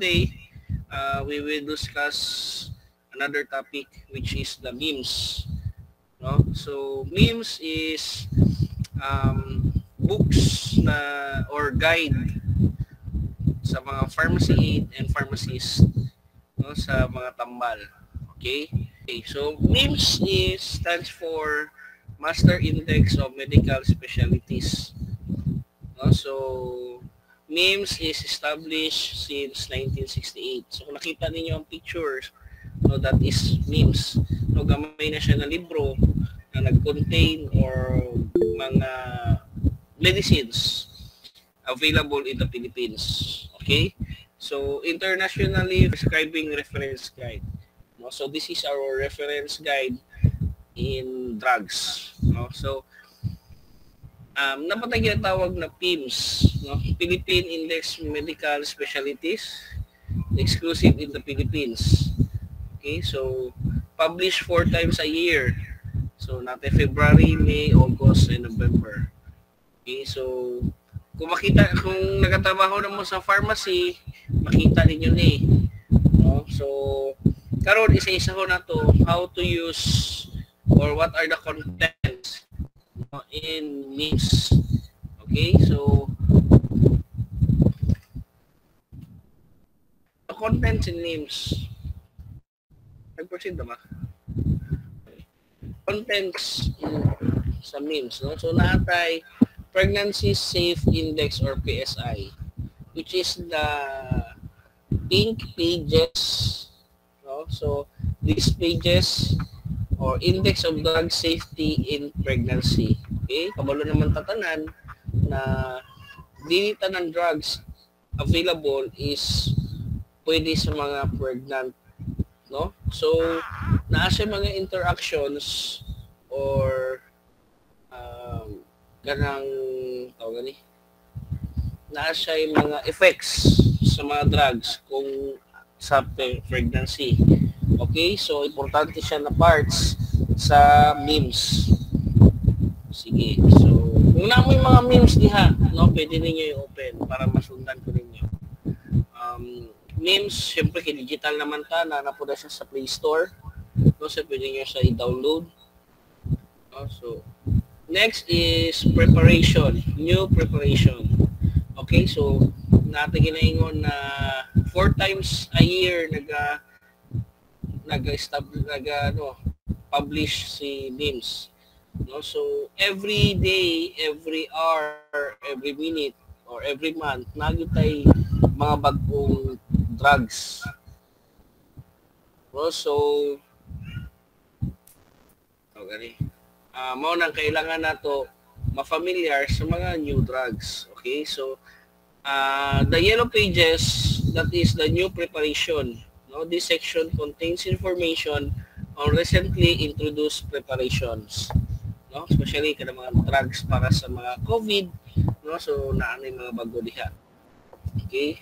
today, we will discuss another topic, which is the memes. No? So, memes is books na or guide sa mga pharmacy aid and pharmacist, no, sa mga tambal. Okay? Okay, so memes stands for Master Index of Medical Specialties. No? So, memes is established since 1968. So, kung nakita ninyo ang pictures, no, that is memes. No, gamay na siya na libro na nag-contain or mga medicines available in the Philippines. Okay? So, internationally prescribing reference guide. No? So, this is our reference guide in drugs. No? So, napatay ginatawag na PIMS, no? Philippine Index Medical Specialties, exclusive in the Philippines. Okay, so published 4 times a year. So natin February, May, August, and November. Okay, so kung nagtatrabaho na mo sa pharmacy, makita ninyo ni. No? So karon isa-isa ko na to how to use or what are the contents in memes. Okay, so the contents in memes. Nag-proceed na ba? Contents sa memes, no? So natay Pregnancy Safe Index or PSI, which is the pink pages, no? So these pages or Index of Drug Safety in Pregnancy. Okay? Kabalo naman tatanan na dinita ng drugs available is pwede sa mga pregnant, no? So, naasa mga interactions or ganang tawag ni naasa yung mga effects sa mga drugs kung sa pregnancy. Okay, so importante siya na parts sa memes. Sige, so kung naman yung mga memes diha, no, pwede ninyo i-open para masundan ko ninyo. Memes, syempre digital naman ta, nanapunta siya sa Play Store. No, so pwede nyo siya i-download. No, so next is preparation, new preparation. Okay, so natin ginaingon na 4 times a year publish si memes. No, so every day, every hour, every minute or every month nagyutay mga bagong drugs. No, so okay. Mao nang kailangan nato ma-familiar sa mga new drugs. Okay, so the yellow pages, that is the new preparation. No, this section contains information on recently introduced preparations. No, especially kada mga drugs para sa mga COVID, no, so naanay mga bago diha. Okay.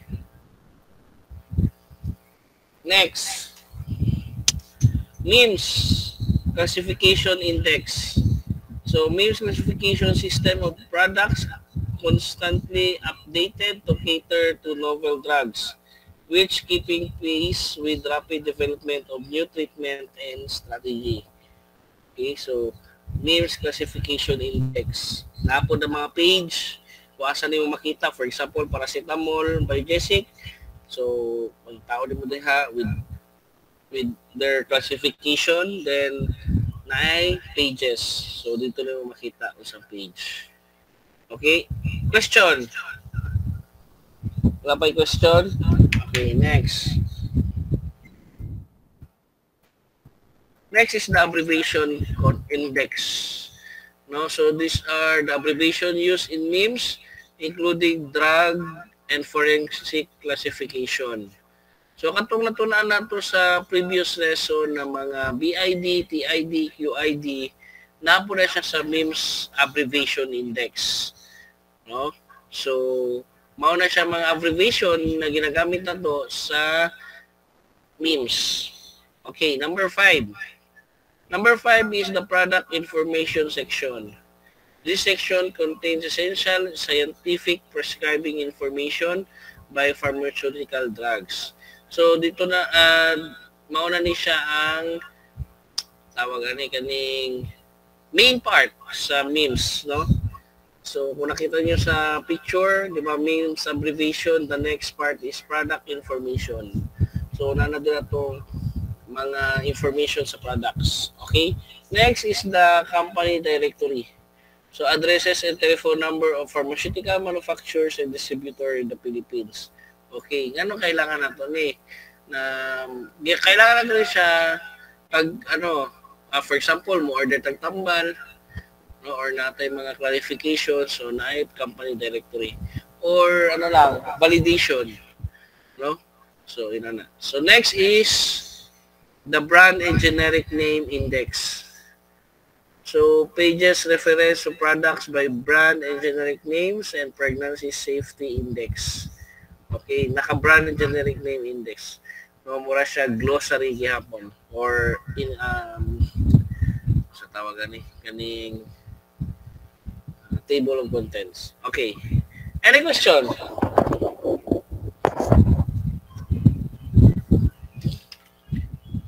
Next, memes classification index. So memes classification system of products constantly updated to cater to novel drugs, which keeping pace with rapid development of new treatment and strategy. Okay, so memes classification index. Napod ang mga page, kung asan mo makita, for example, paracetamol, biogesic. So, ang tao din mo diha with their classification, then na pages. So, dito na mo makita kung sa page. Okay, question. Wala pa yung question? Okay, next. Next is the abbreviation index. No, so these are the abbreviation used in memes, including drug and forensic classification. So katong natunan nato sa previous lesson na mga BID, TID, QID, napo na siya sa memes abbreviation index. No? So mao na siya mga abbreviation na ginagamit nato sa memes. Okay, number 5. Number 5 is the product information section. This section contains essential scientific prescribing information by pharmaceutical drugs. So dito na mauna ni siya ang tawag kaning main part sa memes, no? So kung nakita niyo sa picture, di ba, memes abbreviation, the next part is product information. So nanadala to mga information sa products. Okay? Next is the company directory. So addresses and telephone number of pharmaceutical manufacturers and distributor in the Philippines. Okay, ngano kailangan nato ni na kailangan natin siya pag for example mo order tag tambal, no, or natay mga clarifications, so naay company directory or validation, no? So ina na. So next is the brand and generic name index. So pages reference to products by brand and generic names and pregnancy safety index. Okay, naka-brand and generic name index. No, mura siya glossary gihapon or in sa tawagan kaning table of contents. Okay. Any question?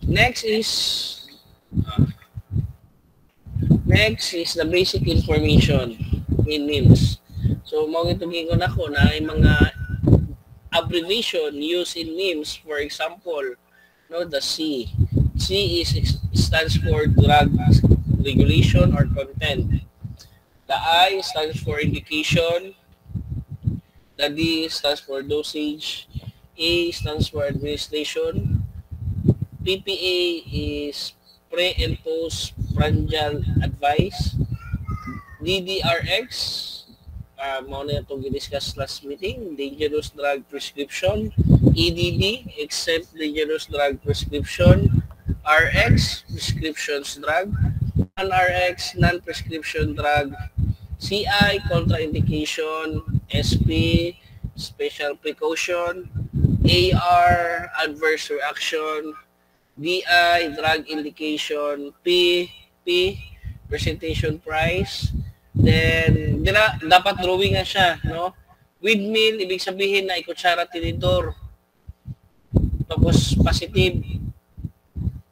Next is the basic information in memes. So, mao itong gingon ako na ay mga abbreviation used in memes. For example, no, the C. C stands for drug regulation or content. The I stands for indication. The D stands for dosage. A stands for administration. PPA is pre and post prandial advice. DDRX, mao na itong gidiscuss last meeting, dangerous drug prescription. EDD, exempt dangerous drug prescription. RX, prescriptions drug. Non-RX, non-prescription drug. CI, contraindication. SP, special precaution. AR, adverse reaction. DI, drug indication. P, presentation price. Then, dapat drawing na siya, no? Windmill, ibig sabihin na ikutsara tinidor. Tapos, positive.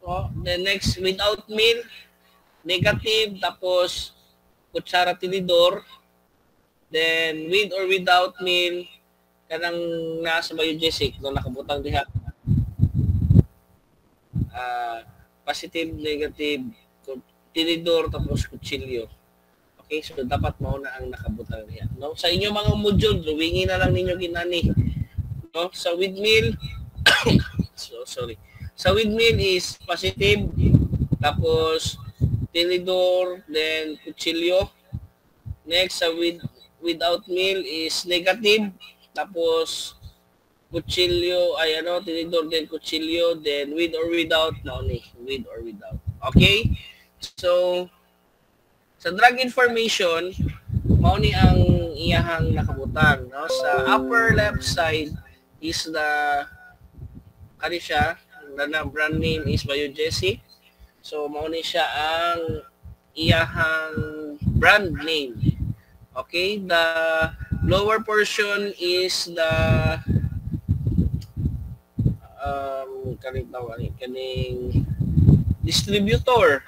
Oh, then next, without meal, negative. Tapos, kutsara tinidor. Then, with or without meal, kanang nasa biogesic, no, nakabutang diha. Positive, negative, tinidor, tapos kutsilyo. Okay, so dapat mauna ang nakabutang niya. No? Sa inyo mga module, drawingin na lang ninyo ginani. No? Sa windmill, Sa windmill is positive, tapos tinidor, then kutsilyo. Next, sa without meal is negative, tapos kutsilyo, tinidor, then kutsilyo, then with or without, with or without. Okay? So, sa drug information, mauni ang iyahang nakabutang, no? Sa upper left side is the brand name is Biogesic. So mauni siya ang iyahang brand name. Okay, the lower portion is the kaning distributor,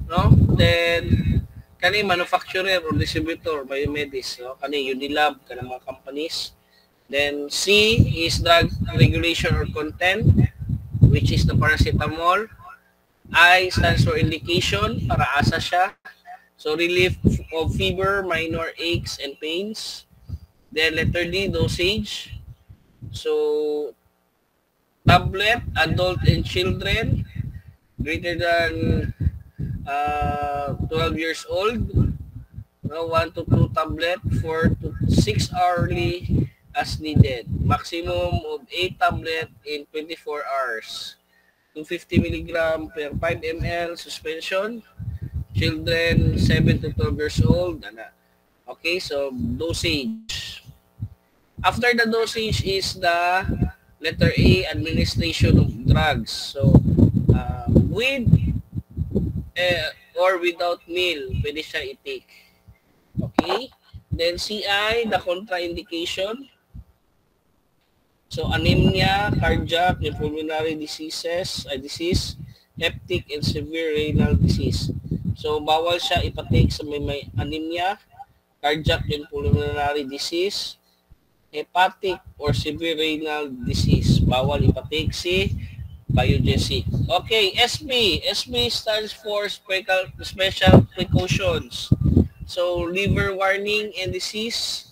no? Then kani manufacturer or distributor, Biomedis, no? Kani Unilab, kanang mga companies. Then C is drug regulation or content, which is the paracetamol. I stands for indication, para asa siya. So relief of fever, minor aches and pains. Then letter D, dosage. So tablet, adult and children greater than 12 years old, 1 to 2 tablet, 4 to 6 hourly as needed. Maximum of 8 tablet in 24 hours. 250 mg per 5 ml suspension. Children 7 to 12 years old. Okay, so dosage. After the dosage is the letter A, administration of drugs. So, with or without meal, pwede siya i-take. Okay? Then CI, the contraindication. So anemia, cardiac and pulmonary disease, hepatic and severe renal disease. So bawal siya ipatake sa may anemia, cardiac and pulmonary disease, hepatic or severe renal disease. Bawal ipatake si Biogesic. Okay, SB. SB stands for special precautions. So liver warning and disease,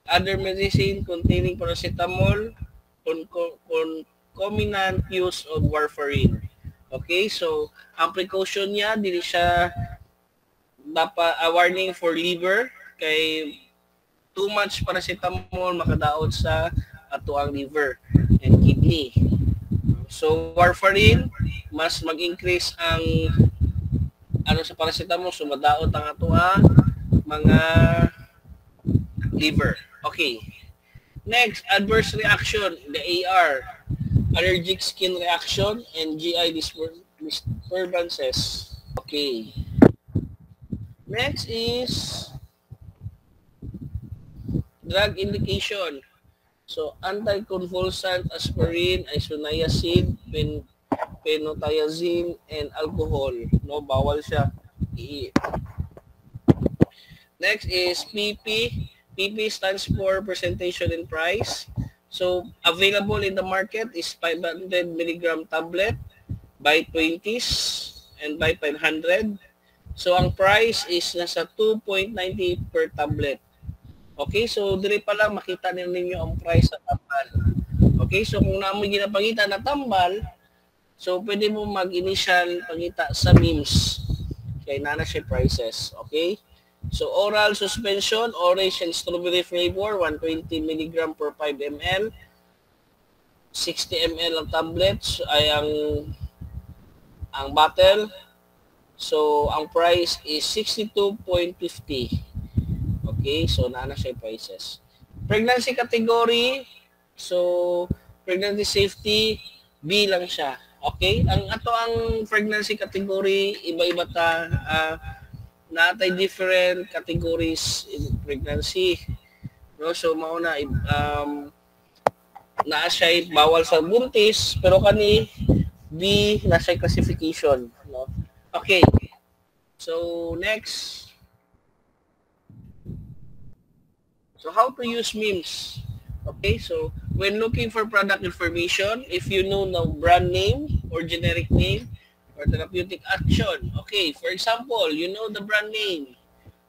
other medicine containing paracetamol, concomitant use of warfarin. Okay, so ang precaution niya, dili siya dapat warning for liver kay too much paracetamol makadaot sa ato ang liver and kidney. So warfarin, mas mag-increase ang sa paracetamol, so madaot ang ato ang mga liver. Okay. Next, adverse reaction, the AR, allergic skin reaction and GI disturbances. Okay. Next is drug indication. So, anticonvulsant, aspirin, isoniazid, phenothiazine, and alcohol. No, bawal siya. Next is PP. PP stands for presentation and price. So, available in the market is 500 milligram tablet by 20s and by 500. So, ang price is nasa 2.90 per tablet. Okay, so dire pa lang makita ninyo ang price sa tambal. Okay, so kung naamoy ginapangita na tambal, so pwede mo mag-initial pangita sa memes. Kaya nana siya prices. Okay? So, oral suspension, orange and strawberry flavor, 120 mg per 5 ml. 60 ml ang tablets ay ang bottle. So, ang price is 62.50. Okay, so naana siya prices. Pregnancy category, so pregnancy safety, B lang siya. Okay? Ang pregnancy category, iba-iba ta natay different categories in pregnancy. No, so mauna naa siya bawal sa buntis pero kani B na siya classification, no. Okay. So next. So how to use memes? Okay, so when looking for product information, if you know the brand name or generic name or therapeutic action. Okay, for example, you know the brand name.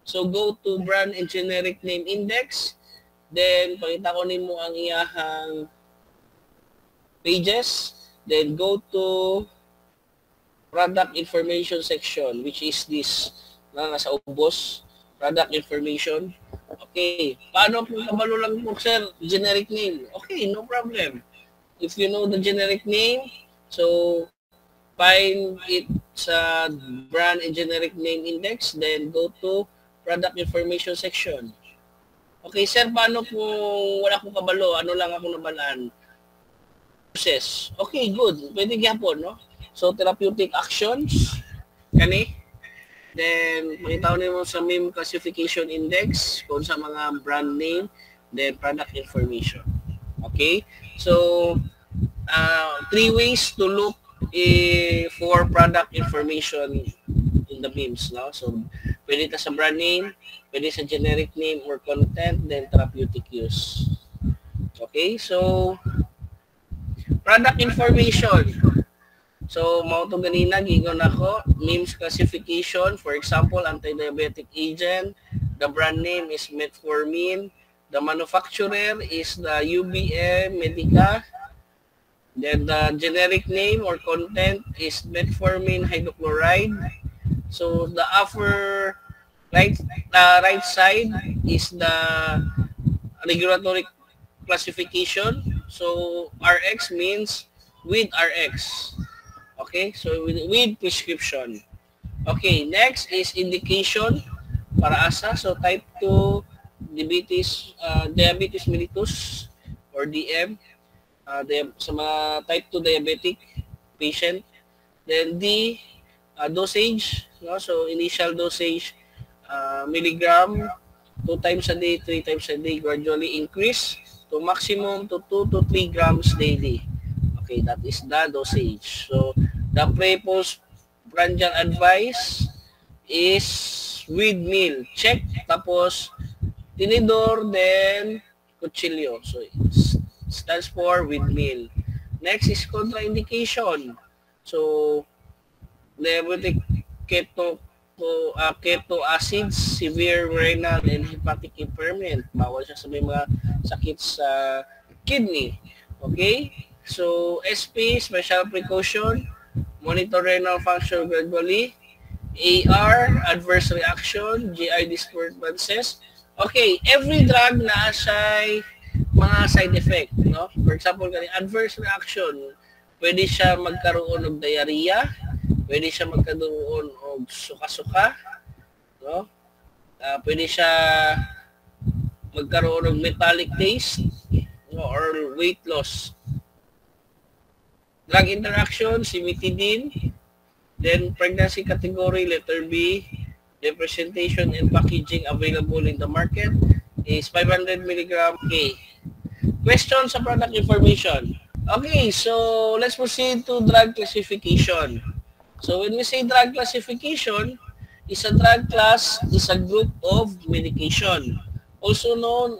So go to brand and generic name index. Then pakita ko nimo ang iyahang pages. Then go to product information section, which is this na nasa ubos, product information. Okay, paano kung kabalo lang po, sir, generic name? Okay, no problem. If you know the generic name, so find it sa brand and generic name index, then go to product information section. Okay, sir, paano kung wala akong kabalo? Ano lang ako nabalaan? Process. Okay, good. Pwede gyapon, no? So, therapeutic actions. Kani? Then, makita mo sa meme classification index kung sa mga brand name, then product information. Okay? So, 3 ways to look for product information in the memes, no? So, pwede ito sa brand name, pwede sa generic name or content, then therapeutic use. Okay? So, product information. So, mao to ganina, gigon ako, memes classification, for example, anti-diabetic agent, the brand name is metformin, the manufacturer is the UBM Medica, then the generic name or content is metformin hydrochloride. So, the upper right side is the regulatory classification. So, RX means with RX. Okay, so with prescription. Okay, next is indication para asa. So type 2 diabetes mellitus or DM sa mga type 2 diabetic patient. Then D, dosage, no? So initial dosage milligram 2 times a day, 3 times a day, gradually increase to maximum to 2 to 3 grams daily. Okay, that is the dosage. So, the pre-postprandial advice is with meal. Check. Tapos, tinidor, then kutsilyo. So, it stands for with meal. Next is contraindication. So, diabetic keto acids, severe renal and hepatic impairment. Bawal siya sa may mga sakit sa kidney. Okay? So, SP, special precaution, monitor renal function gradually. AR, adverse reaction, GI disturbances. Okay, every drug na siya mga side effect, no? For example, adverse reaction, pwede siya magkaroon ng diarrhea, pwede siya magkaroon ng suka-suka, no? Pwede siya magkaroon ng metallic taste, no? Or weight loss. Drug interaction, cimetidine, then pregnancy category, letter B, the presentation and packaging available in the market is 500 milligram K. Question sa product information. Okay, so let's proceed to drug classification. So when we say drug classification, is a drug class is a group of medication, also known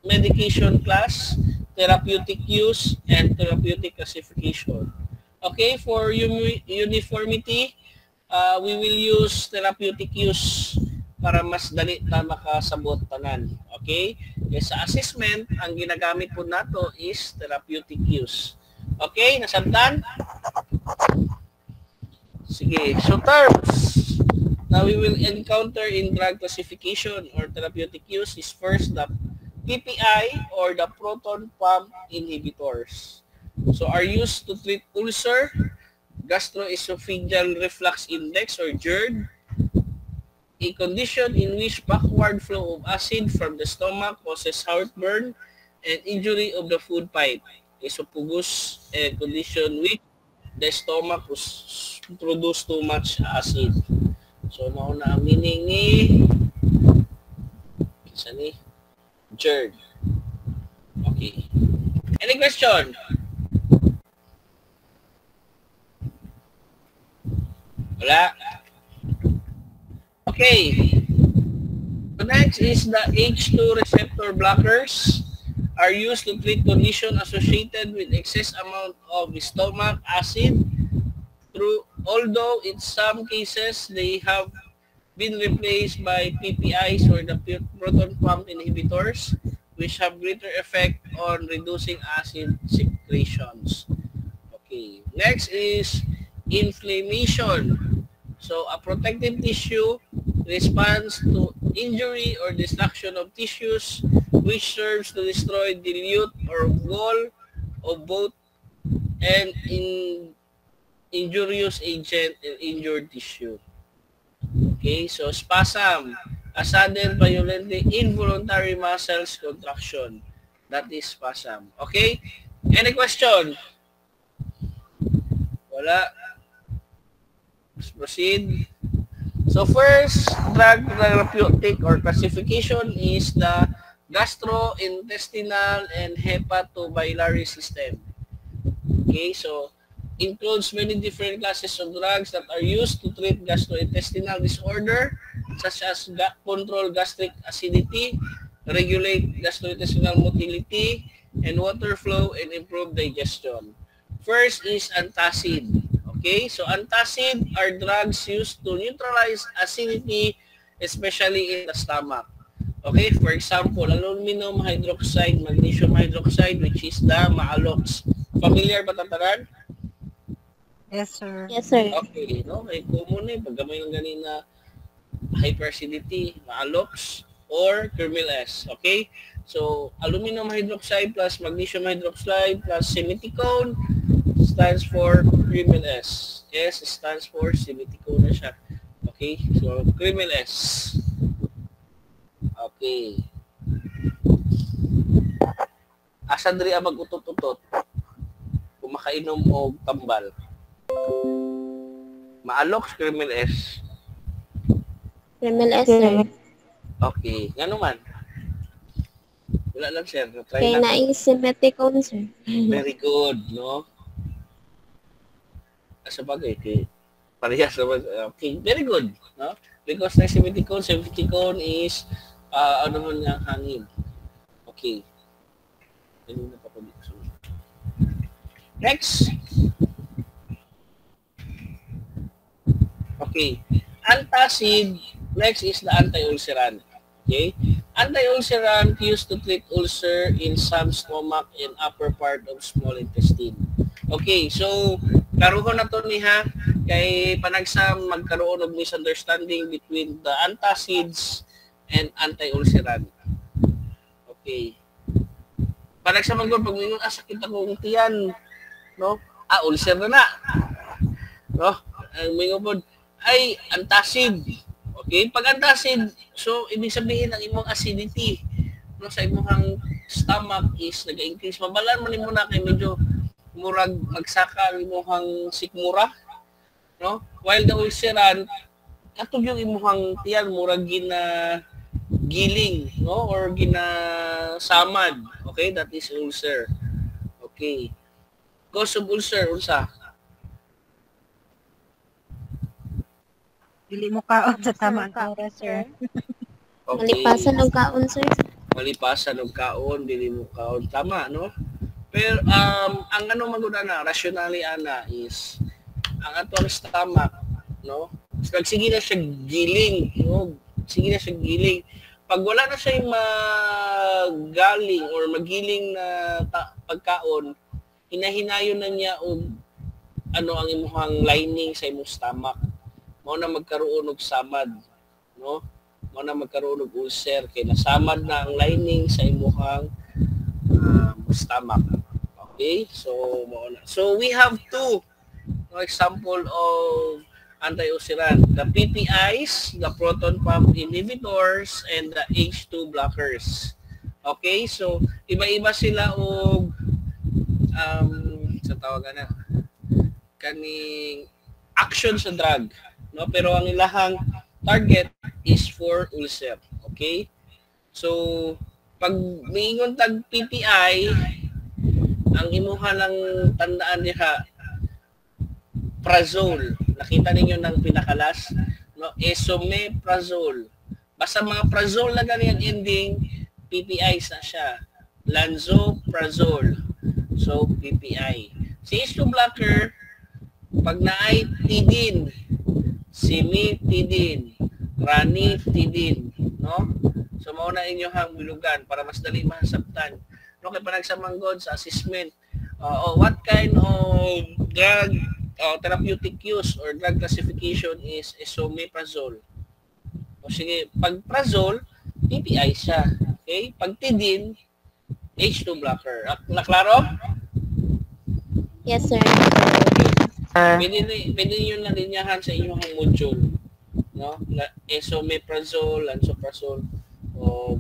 medication class, therapeutic use, and therapeutic classification. Okay, for uniformity, we will use therapeutic use para mas dali na makasabot tanan. Okay? Kaya sa assessment, ang ginagamit po nato is therapeutic use. Okay? Nasabtan? Sige. So, terms. Now, we will encounter in drug classification or therapeutic use is first the PPI or the proton pump inhibitors. So, are used to treat ulcer, gastroesophageal reflux index or GERD, a condition in which backward flow of acid from the stomach causes heartburn and injury of the food pipe. Esophagus, a condition which the stomach produce too much acid. So, mauna ang meaning ni GERD. Okay. Any question? Wala? Okay. So next is the H2 receptor blockers are used to treat condition associated with excess amount of stomach acid. Although in some cases they have been replaced by PPIs or the proton pump inhibitors, which have greater effect on reducing acid secretions. Okay. Next is inflammation. So, a protective tissue responds to injury or destruction of tissues which serves to destroy dilute or gall of both an injurious agent and injured tissue. Okay, so spasm, a sudden violently involuntary muscles contraction. That is spasm. Okay, any question? Wala. Let's proceed. So first, drug therapeutic or classification is the gastrointestinal and hepatobiliary system. Okay, so includes many different classes of drugs that are used to treat gastrointestinal disorder, such as control gastric acidity, regulate gastrointestinal motility, and water flow and improve digestion. First is antacid. Okay, so antacid are drugs used to neutralize acidity, especially in the stomach. Okay, for example, aluminum hydroxide, magnesium hydroxide, which is the Maalox. Familiar ba tataran? Yes, sir. Yes, sir. Okay, no? May common eh. Pag gamay ng ganin na hyperacidity, Maalox or Kermil S. Okay? So, aluminum hydroxide plus magnesium hydroxide plus simeticone stands for Kermil S. S stands for simeticone na siya. Okay? So, Kermil S. Okay. Asa diri ang mag-utot-utot? Kung makainom o tambal. Maalox, Kermil S. Kermil S, sir. Okay. Nga naman. Wala lang, sir. Try Kaya lang. na-simeticone, sir. Very good, no? Sa bagay, parehas naman. Okay, very good, no? Because na semiticone is, ano man niya, hangin. Okay. Next. Okay. Antacid, next is the anti-ulcerant. Okay? Anti-ulcerant used to treat ulcer in some stomach and upper part of small intestine. Okay, so karoon na to niha kay panagsam magkaroon og misunderstanding between the antacids and anti-ulcerant. Okay. Panagsam magkaroon pag mingon sakit akong tiyan, no? Ulcer na. No? Ang mingon ay antacid. Okay, pag antacid, so ibig sabihin ang imong acidity no sa imong stomach is nag-increase. Mabalan man nimo na kay medyo murag magsaka ang imong sikmura, no? While the ulcerant katong yung imong tiyan murag giling, no? Or samad. Okay, that is ulcer. Okay. Cause of ulcer, unsa? Dili mo kaon sa tamang oras, sir. Okay. Malipasan og kaon, sir. Malipasan og kaon, dili mo kaon. Tama, no? Pero ang ano maguna na, rationally ana is ang atong stomach, no? Sige na siya giling, no? Sige na siya giling. Pag wala na siya magaling or magiling na pagkaon, hinahinayon na niya og ano ang imong lining sa imong stomach. Mao na magkaroon og samad, no? Mao na magkaroon og ulcer kay nasamad na ang lining sa imong stomach. Okay? So mao na. So we have two example of anti-ulcerant, the PPIs, the proton pump inhibitors, and the H2 blockers. Okay? So iba-iba sila og sa tawagan na kaning action sa drug, no? Pero ang ilahang target is for ulcer. Okay? So pag miingon tag PPI, ang imuha lang tandaan diha prazole. Nakita ninyo ng pinakalas, no? Esomeprazole. Basta mga prazole na ganyan ending, PPI na siya. Lansoprazole. So PPI. Si H2 blocker, pag naay tidin, simitidin, ranitidin, no? So mao na inyong bilugan para mas dali mahasabtan. No, kay panagsamanggod sa assessment, what kind of drug therapeutic use or drug classification is esomeprazole. O sige, pag prazole, PPI siya. Okay? Pag tidin, H2 blocker. Naklaro? Yes, sir. Pwede nyo na linyahan sa inyong module. No? Esomeprazole, lansoprazole, o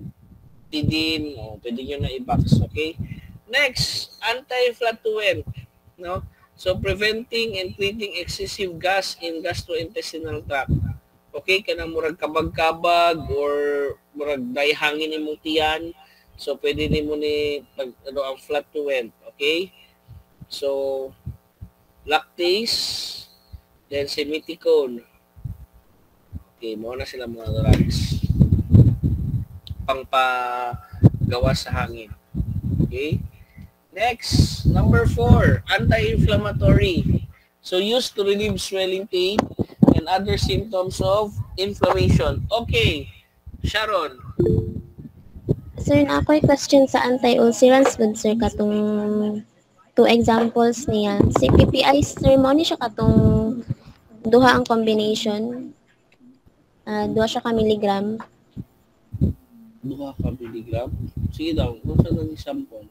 tidin, o pwede nyo na i-box. Okay? Next, anti-flatulent. No? So, preventing and treating excessive gas in gastrointestinal tract. Okay? Kanang murag kabag-kabag or murag dayhangin imong tiyan. So, pwede nimo ni ang flatulent. Okay? So, lactase, then simeticone. Okay, mao na sila mga drugs. Pangpagawa sa hangin. Okay? Next, number 4, anti-inflammatory. So, used to relieve swelling pain and other symptoms of inflammation. Okay, Sharon. Sir, na ako'y question sa anti-ulcerants good, sir, katong 2 examples niya. Si PPI, sir, mo ni siya katong duha ang combination. Duha siya ka milligram. Duha ka milligram? Sige daw, kung saan ang sample?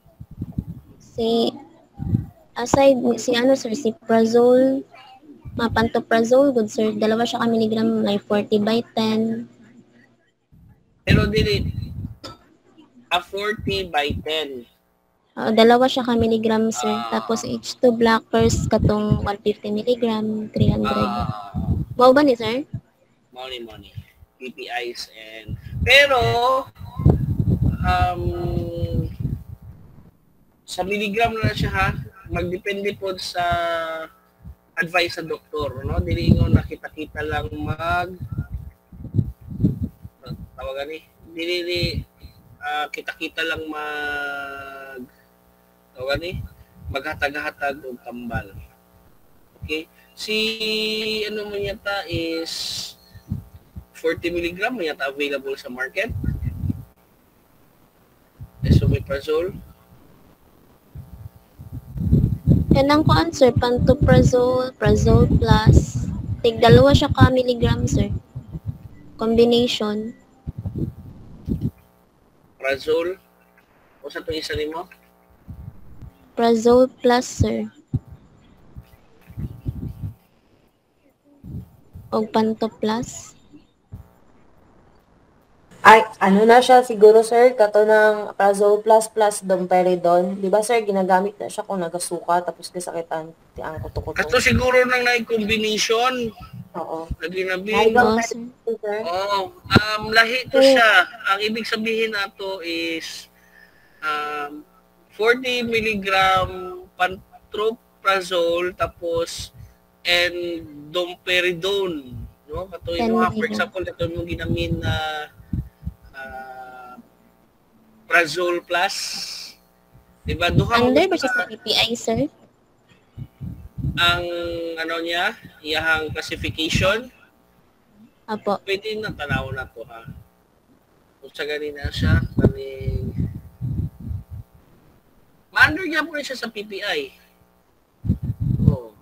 Si si prazole, pantoprazole good, sir, dalawa siya ka milligram, may 40/10. Pero dili 40/10. Dalawa siya ka milligram, sir. Tapos H2 blockers katong 150 milligram, 300. Mao ba ni, sir? Money. PPIs and pero Sa milligram na siya ha, magdepende po sa advice sa doktor, no? Dili ingon na kita-kita lang tawagan ni, dili kita-kita lang tawagan ni, maghatag-hatag og tambal. Okay? Si ano mo yata is 40 mg mo yata available sa market. Esomeprazole. Kanang kuan sir, pantoprazole, prazole plus. Tig dalawa siya ka milligram sir. Combination. Prazole. O sa itong isa nimo? Prazole plus sir. Og panto plus. Ay, ano na siya siguro sir, kato ng Prazole plus plus domperidone. Di ba sir, ginagamit na siya kung nagasuka tapos kasakitan ang kuto-kuto. Kato siguro nang na-combination. Oo. Lagi na Ay, bin. sir. sir. Oo. Lahi to siya. Ang ibig sabihin nato is 40 mg pantoprazole tapos and domperidone. No? Kato yung for example, ito yung ginamin na Prazole plus. Diba? Duha mo Under ba siya sa PPI sir? ang ano niya, iyahang classification. Apo. Pwede na tanaw na to ha. Kung sa ganina siya, kaning ma-under niya po rin siya sa PPI. Oh.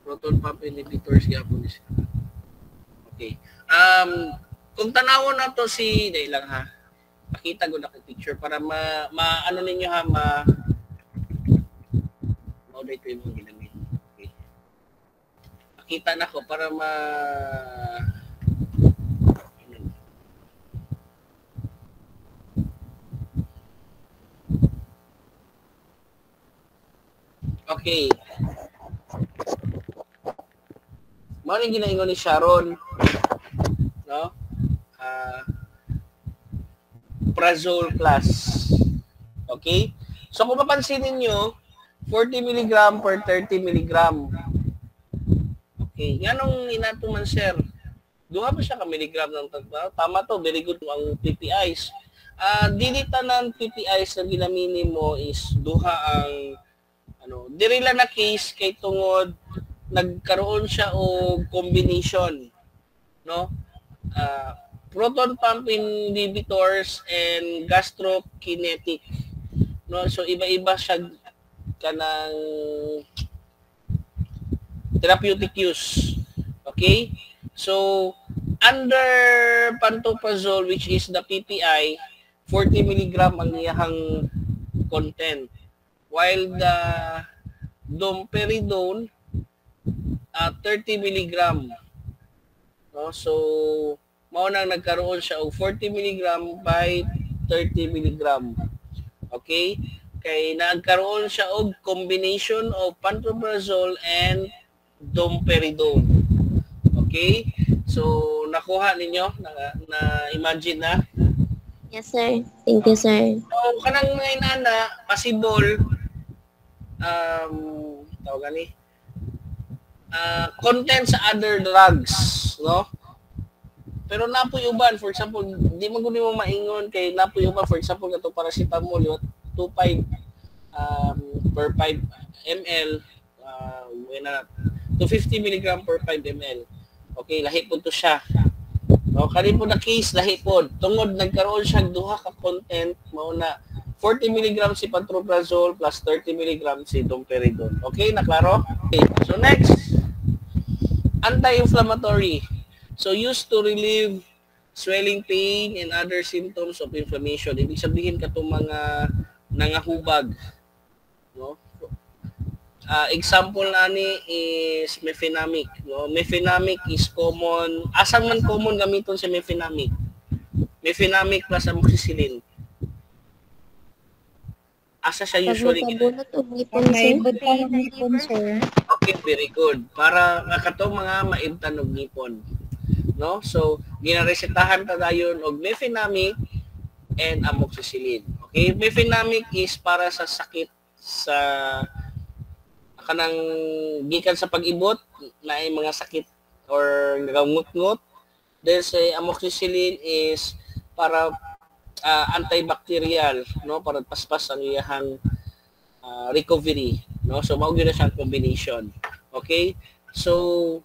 Proton pump inhibitors siya po siya. Okay. Kung tanawon na to si dahil lang ha. Pakita ko na kay picture para ano ninyo ha ma-audit ko yung ginamit. Okay. Pakita na ko para okay. Mao ning ginaingon ni Sharon, no? Prazole plus. Okay? So kung mapansinin nyo, 40 mg per 30 mg. Okay. Yanong inatuman, sir. Duha ba siya ka milligram ng tagba? Tama to. Very good ang PPIs. Dilita ng PPIs na ginamini mo is duha ang diri lang na case kay tungod nagkaroon siya og combination, no? Proton pump inhibitors and gastrokinetic, no? So iba-iba siya kanang therapeutic use. Okay? So under pantoprazole, which is the PPI, 40 mg ang iyahang content, while the domperidone 30 mg. No? So mao nang nagkaroon siya og 40 mg by 30 mg. Okay? Kay nagkaroon siya og combination of pantoprazole and domperidone. Okay? So nakuha ninyo na imagine na? Yes sir. Thank you sir. So kanang mga inana possible tawag ni content sa other drugs, no? Pero napoy uban, for example, di man gud mo maingon kay napoy uban, for example kato paracetamol yo 25 per 5 ml na 250 mg per 5 ml. Okay, lahi po to siya. No, kani po na case lahi po. Tungod nagkaroon siya duha ka content mao na 40 mg si pantoprazole plus 30 mg si domperidone. Okay, naklaro? Okay. So next, anti-inflammatory. So used to relieve swelling, pain, and other symptoms of inflammation. Ibig sabihin katong mga nangahubag, no? Example nani is mefenamic, no? Mefenamic is common. Asan man common gamiton sa mefenamic? Mefenamic plus amoxicillin. Asa siya usually Pagbutabunot og ngipon May sir. butang ngipon, sir. Okay, very good. Para katong mga maibtan og ngipon. No? So, ginaresetahan ta dayon og mefenamic and amoxicillin. Okay, mefenamic is para sa sakit sa kanang gikan sa pag-ibot na ay mga sakit or nagangut-ngut. Then say amoxicillin is para antibacterial, no, para paspas ang iyahang recovery, no. So mao gyud na siyang combination. Okay? So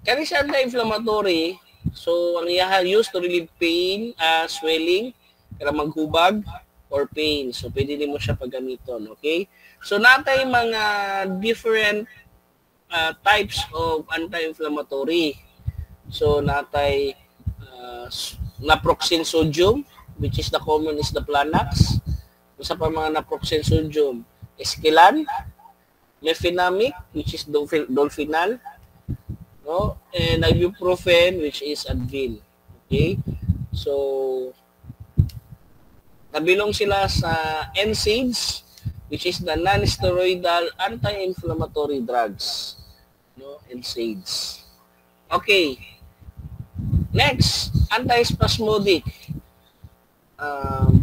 kani siya anti-inflammatory. So ang iyaha used to relieve pain, swelling, kaya maghubag or pain. So pwede din mo siya paggamiton, okay? So natay mga different types of anti-inflammatory. So natay naproxen sodium, which is the common is the Planax. Usa pa mga naproxen sodium, Esquilan, mefenamic, which is Dolfenal, no, and ibuprofen, which is Advil. Okay, so nabilong sila sa NSAIDs, which is the non-steroidal anti-inflammatory drugs, no, NSAIDs. Okay. Next, antispasmodic.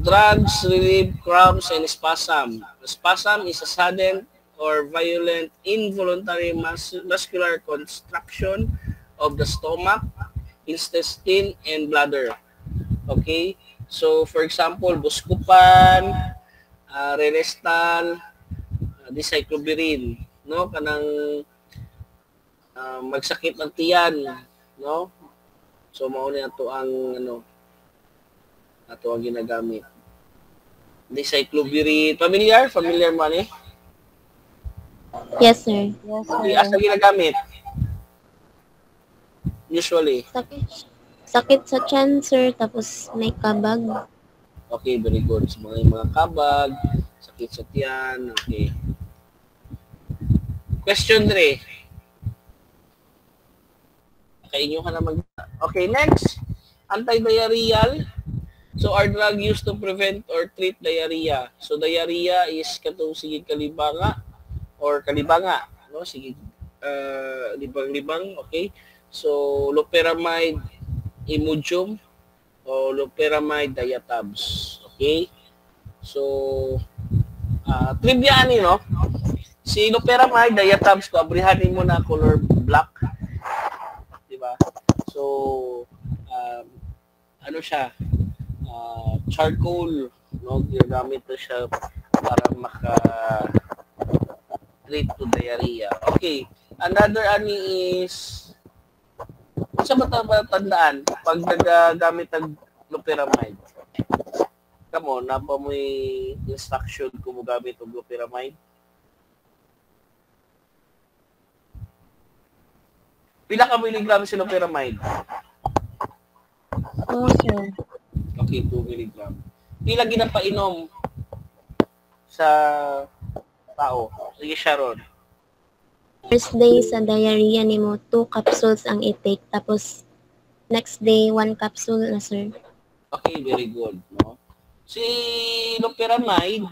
Drugs relieve cramps and spasm. Spasm is a sudden or violent involuntary muscular contraction of the stomach, intestine, and bladder. Okay? So, for example, Buscopan, Renestal, Dicyclobirin, no? Kanang magsakit ng tiyan, no? So mao ni ato ang ato ang ginagamit. Dicyclobirin, familiar mo ni? Yes, sir. Okay, asa ginagamit? Usually. Sakit sa tiyan, sir, tapos may kabag. Okay, very good. So, mga kabag, sakit sa tiyan, okay. Question 3. Kainyo ka na Okay, next. Anti-diarrheal. So, our drug used to prevent or treat diarrhea. So, diarrhea is katong sige kalibanga or kalibanga. No? Sige, libang-libang. Okay. So, loperamide Imodium o loperamide diatabs. Okay. So, trivia ani, no? Si loperamide diatabs ko, abrihanin mo na color black. Diba? So, ano siya? Charcoal, no? Ginagamit na siya para maka-treat to diarrhea. Okay. Another ani is sa tandaan pag nagagamit ng loperamide. Kamo, napa mo instruction kung mo gamit ng loperamide? Pila ka miligram si loperamide? Oo, sir. Okay, 2 miligram. Pila ginapainom sa tao? Sige, Sharon. First day sa diarrhea nimo, 2 capsules ang i-take. Tapos, next day, 1 capsule na, sir. Okay, very good. No? Si loperamide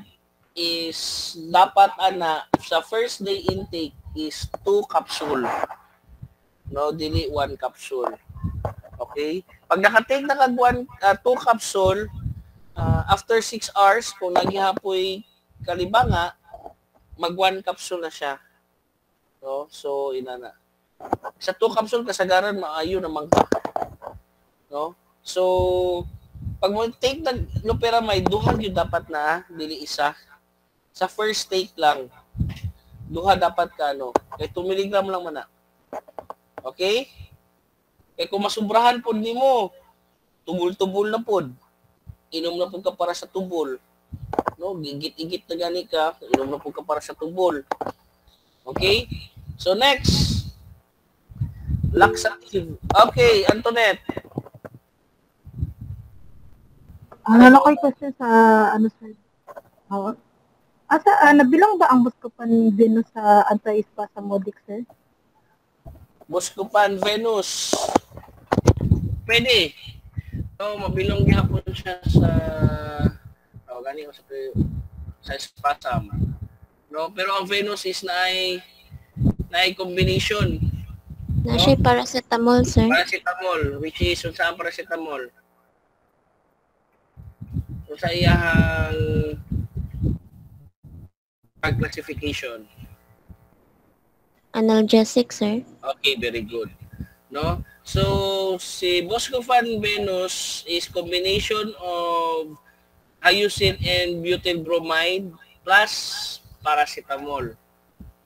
is dapat sa first day intake is 2 capsule. No, dili 1 capsule. Okay? Pag nakatake na kag 2 capsule, after 6 hours, kung naghihapoy kalibanga, mag 1 capsule na siya. No? So, inana. Sa 2 capsule, kasagaran, maayo naman ka. No? So, pag mo take ng loperamide, duha yun dapat na, dili isa. Sa first take lang, duha dapat ka, kay 2 mg lang man na. Okay? Kaya kung masubrahan po ni mo, tubol-tubol na po. Inom na po ka para sa tubol. No? Gigit-igit na gani ka, inom na po ka para sa tubol. Okay? So next, laxative. Okay, Antoinette. Ano ko'y question sa sir? Nabilang ba ang Buscopan Venus sa anti-spasmodic, sir? Buscopan Venus. Pwede. So, mabilong gihapon siya sa gani ko sa spasm. No, pero ang Venus is na ay combination. Na siya paracetamol, sir. Paracetamol, which is saan paracetamol? o sa iyang classification? Analgesic, sir. Okay, very good. No? So, si Buscopan Venus is combination of hyoscine and butyl bromide plus paracetamol.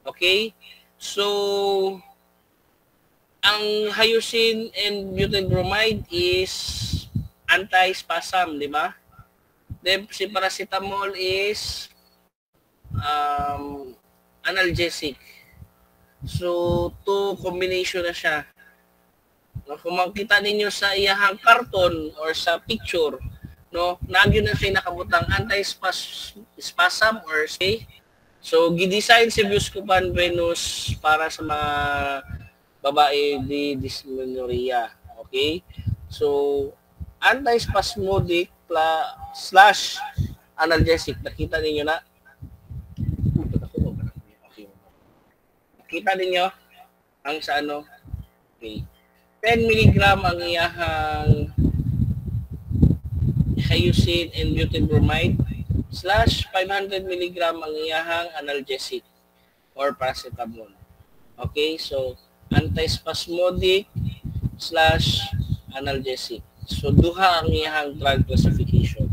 Okay? So, ang hyoscine and butyl bromide is anti-spasm, di ba? Then, si paracetamol is analgesic. So, two combination na siya. No, kung makita ninyo sa iyahang karton or sa picture, no, nagyo na siya nakabutang anti-spasm or say. So, gidesign si Buscopan Venus para sa mga babae di dysmenorrhea. Okay? So, anti-spasmodic slash analgesic. Nakita ninyo na? Kita ninyo ang sa ano? Okay. 10 mg ang iyahang hyoscine and butyl bromide slash 500 mg ang iyahang analgesic or paracetamol. Okay, so antispasmodic slash analgesic. So duha ang iyahang drug classification.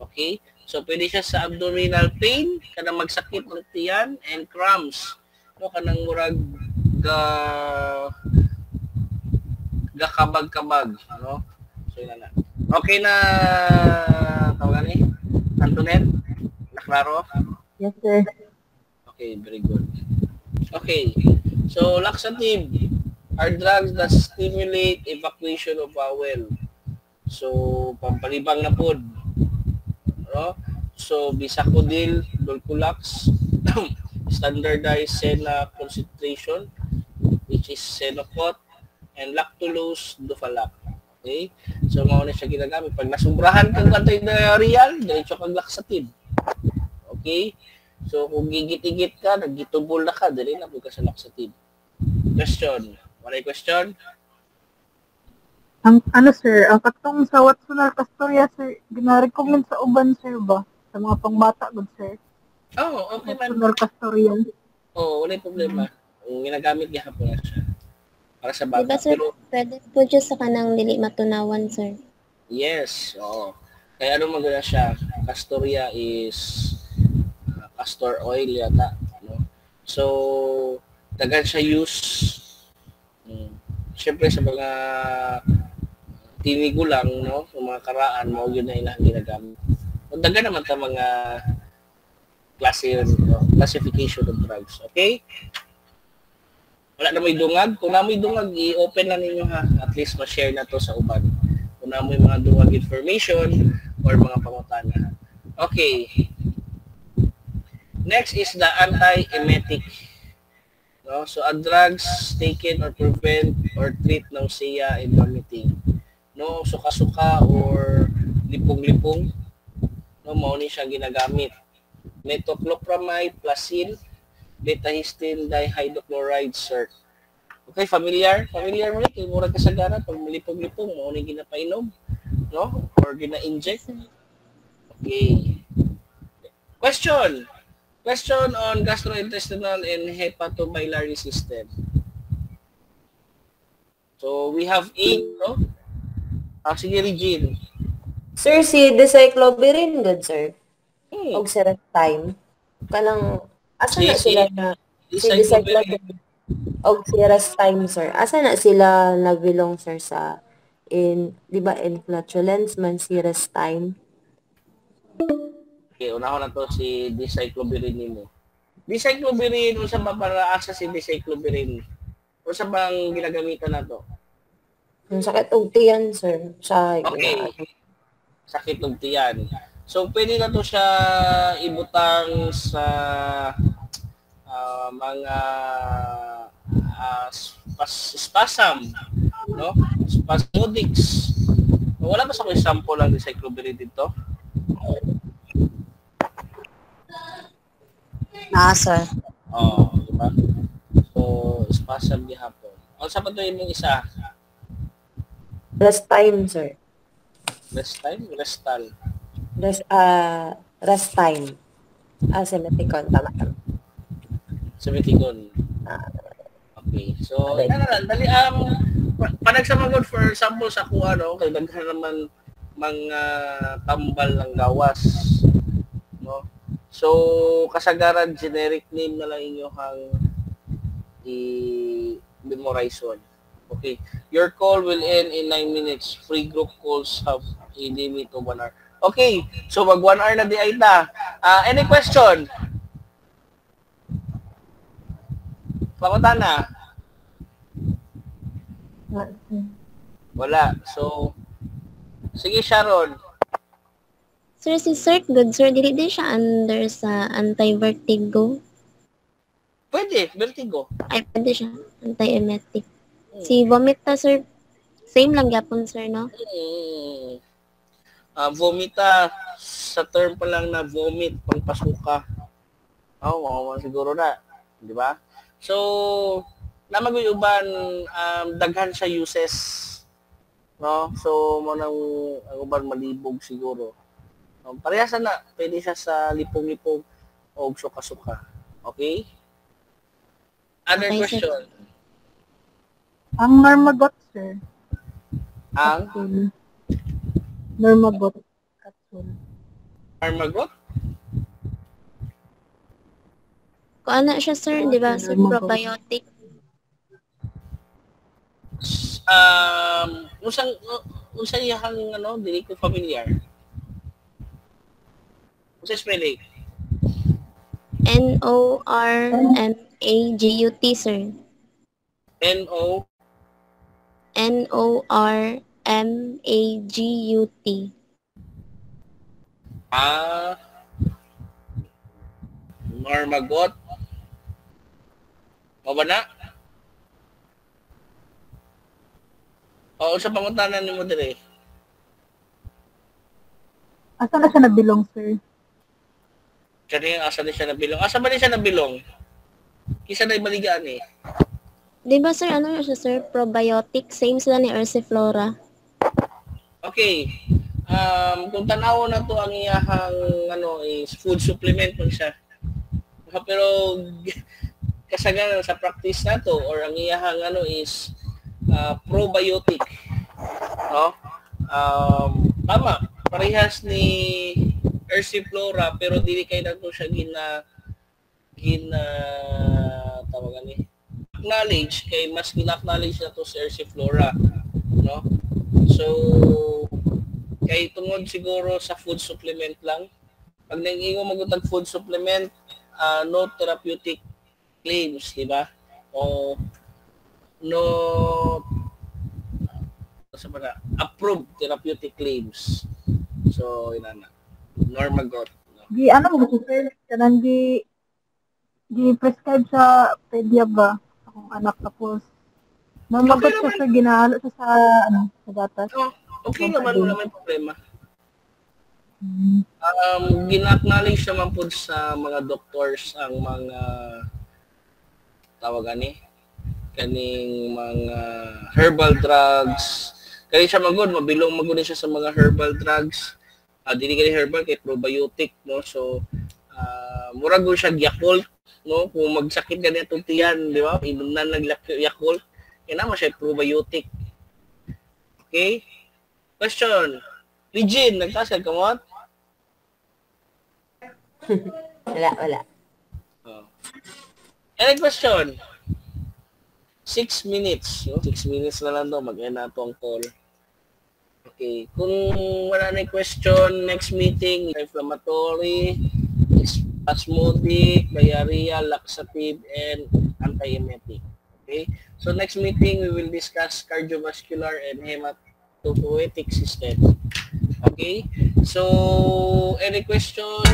Okay, so pwede siya sa abdominal pain, kanang magsakit ng tiyan, and cramps. No, kanang murag gakabag-kabag, ano? So yun na. Okay na tawagan ni Antoinette? Naklaro? Yes, sir. Okay, very good. Okay. So laxative are drugs that stimulate evacuation of bowel. So pampalibang na pod. No? So Bisacodyl, Dulcolax, standardized Sena concentration, which is Senocot, and Lactulose Dufalac. Okay? So, mauna siya ginagamit. Pag nasumbrahan kang anti-diarrheal, diretso kang laxative. Okay? So, kung gigit-igit ka, nagitubol na ka, dali na po ka sa laxative. Question. Wala question? Ang ano sir, ang katong sa Watsonal Castoria sir, gina-recommend sa uban sir ba? Sa mga pangbata good sir. Oh, okay man. Watsonal Castoria. Oh, wala problema. Ang ginagamit niya hapon na siya. Para sa bata. Diba, sir, Pero, pwede po dyan sa kanang dili matunawan, sir. yes, oo. Kaya ano maganda siya? Castoria is castor oil yata. No? So, dagan siya use. Siyempre sa mga tinigulang, no? Sa mga karaan, mo yun na ilang ginagamit. Dagan naman ta mga classification of drugs. Okay? Wala na may dungag. Kung na may dungag, i-open na ninyo ha. At least ma-share na to sa uban. Kung na may mga dungag information or mga pangutana. Okay. Next is the anti-emetic. No? So, drugs taken or prevent or treat nausea and vomiting. No? Suka-suka or lipong-lipong. No? Mauni siya ginagamit. Metoclopramide, Placid, beta-histine dihydrochloride, sir. Okay, familiar? Familiar mo rin? Kaya murag kasagaran pag malipong-lipong, mauni ginapainom. No? Or gina-inject. Okay. Question. Question on gastrointestinal and hepatobiliary system. So, we have 8, no? Sige, Regine. Sir, si Decyclobirin, good sir. Hmm. Og Serestime. Kanang, asa na Si- sila na, si Decyclobirin. Decyclobirin. Og Serestime, sir. Asa na sila nabilong, sir, sa, di ba, in flatulence man si Serestime? Okay, unahon na to si Decyclobirin nimo. Decyclobirin, unsa ba para asa si Decyclobirin? Unsa bang ginagamitan na to? Yung sakit og tiyan, sir. Sa, Okay. Sakit ng tiyan. So, pwede na to siya ibutang sa mga spasm, no? Spasmodics. Wala ba sa may sample ng Decyclobirin dito? sir. Oo, di ba? So, spasm gihapon. Ang sa pa to yung isa? Restime, sir. Restal? Restal. Rest time. Semeticon, tama. Semeticon. Okay. So, Okay. Dali, panagsamagod for example sa kung ano, kay daghan naman mga tambal ng gawas. No? So, kasagaran, generic name na lang inyohang i-memorize on. Okay. Your call will end in 9 minutes. Free group calls have a limit of 1 hour. Okay. So, mag 1 hour na di ay ta. Any question? Pakutana? Wala. So, sige Sharon. Sir, si Sir, good sir, dili din siya under sa anti-vertigo. Pwede, vertigo. Ay, pwede siya, anti-emetic. Si vomita, sir, same lang yapon, sir, no? Vomita, sa term pa lang na vomit, pangpasuka. Siguro na. Di ba? So, namaguyuban, daghan sa uses. No? So, ang uban malibog siguro. Parehas na, pwede siya sa lipong-lipong o suka-suka. Okay? Other Okay, question? sir. Ang Normagot, sir. Ang Capsule. Normagot. Capsule. Armagot? Kung ano siya, sir, di ba, sir, probiotic. Usang yahang, dili ko familiar. Usang spelling? Normagut, sir. N-O? Normagut. Normagot? O ba na? O, sa pangutanan ni mo dire? Asa na siya nabilong, sir? Kanina, asa na siya nabilong? Asa ba na siya nabilong? Kisa na ibaligaan eh. Di ba, sir, ano siya, sir? Probiotic. Same sila ni Ursiflora. Okay. Kung tanaw na to ang iyahang is food supplement man siya. Pero kasagaran sa practice na to or ang iyahang is probiotic. No? Tama. Parehas ni Ursiflora pero dili kay nato siya tawagan ni acknowledge kay mas gina-acknowledge na to si Ursiflora, no? So kay tungod siguro sa food supplement lang. Pag nag-ingo magutag food supplement, no therapeutic claims, di ba? O no approved therapeutic claims. So inana. Normagot. Di, ano mo gusto, sir? Kanang prescribe sa pedia ba? Akong anak tapos. Normagot Okay siya, naman. sir. Ginahalo siya sa gatas. So, okay naman, wala may problema. Gina-acknowledge naman po sa mga doctors ang mga tawagan kaning mga herbal drugs. Kaya siya mabilong siya sa mga herbal drugs. Dili kay herbal kay probiotic, no? So murag siya Yakult, no? Kung magsakit ka nitong tiyan, di ba? Inom na Yakult, kaya naman siya probiotic. Okay? Question. Regine, nagtasal ka mo? Wala. Any question? 6 minutes. No? 6 minutes na lang daw. Mag-end na ito ang call. Okay. Kung wala na question, next meeting, inflammatory, spasmodic, diarrhea, laxative, and anti-emetic. Okay? So next meeting, we will discuss cardiovascular and hematopoietic system. Okay? So, any question?